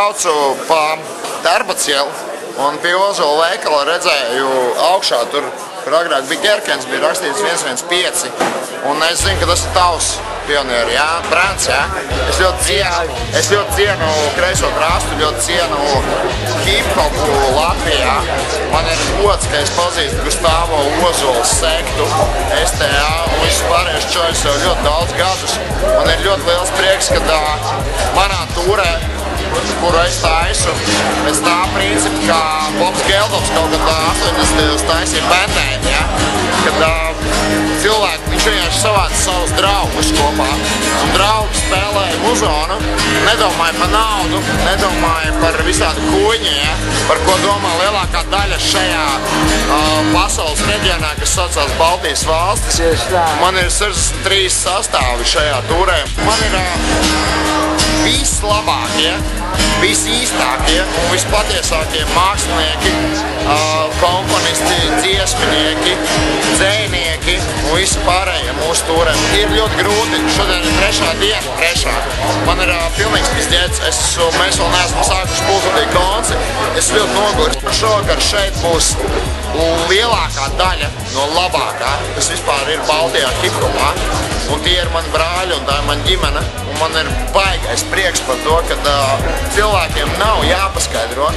braucu pa Tērbatas ielu un pie Ozola veikala redzēju augšā tur, kur agrāk bija Gerkens, bija rakstīts 115. Un es zinu, ka tas ir tavs pionieri, jā, brands, jā. Es ļoti cienu kreiso krastu, ļoti cienu hip-hopu Latvijā. Man ir gods, ka es pazīstu Gustavo Ozols sektu, STA un visus pārējos čoļus jau ļoti daudz gadus. Man ir ļoti liels prieks, ka manā tūrē, kuru es taisu, pēc tā principa, kā Bobs Geldofs kaut kad 80. taisīja bandēdi, ja? Kad cilvēki, viņš vienkārši savāca savus draugus kopā. Un draugi spēlēja muzonu, nedomāja par naudu, nedomāja par visādu kuņu, ja? Par ko domā lielākā daļa šajā pasaules reģionā, kas saucās Baltijas valstis. Man ir 63 sastāvi šajā tūrē. Man ir vislabākie, visīstākie un vispatiesākie mākslinieki, komponisti, dziesminieki, dzējnieki un visi pārējie mūsu tūrēm. Ir ļoti grūti, šodien ir trešā diena, man ir pilnīgs pizdiets, mēs vēl neesam sākuši pusgadīgi konci, es ļoti noguris. Šovakar šeit būs lielākā daļa no labākā, kas vispār ir Baltijā hip-hopā, un tie ir mani brāļi un tā ir mana ģimene, un man ir baigais prieks par to, ka cilvēkiem nav jāpaskaidro,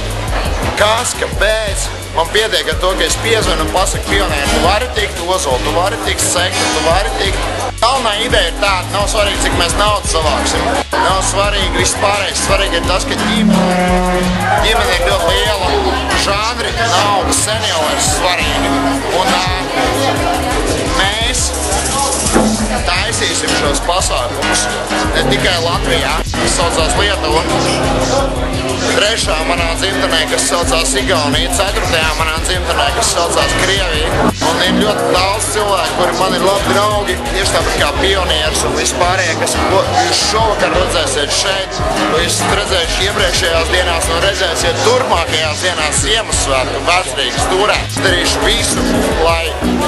kas, kāpēc. Man pietiek ar to, ka es piezvanu un pasaku pionēri, tu vari tikt Ozolu, tu vari tikt sektu, tu vari tikt. Galvenā ideja ir tāda, nav svarīgi, cik mēs naudu savāksim. Nav svarīgi viss pārējais, svarīgi ir tas, ka ģimene ir ļoti liela, žanri, nauda, sen jau ir svarīgi. Un mēs taisīsim šos pasākumus ne tikai Latvijā, kas saucās Lietuva, 3. manā dzimtenē, kas saucās Igaunija, 4. manā dzimtenē, kas saucās Krievija. Un ir ļoti daudz cilvēku, kuri man ir labi draugi, tieši tāpat kā pionieris un vispārējie, kas jūs šovakar redzēsiet šeit, ko jūs redzējuši iepriekšējās dienās un redzēsiet turpmākajās dienās Ziemassvētku Vecrīgas tūrē. Darīšu visu, lai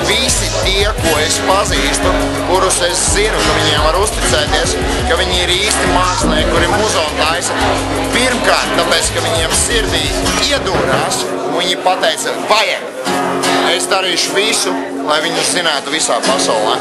visi tie, ko es pazīstu, kurus es zinu, ka viņiem var uzticēties, ka viņi ir īsti mākslinieki, kuri muzonu taisa. Pirmkārt, tāpēc, ka viņiem sirdī iedūrās, un viņi pateica, vajag. Es darīšu visu, lai viņus zinātu visā pasaulē.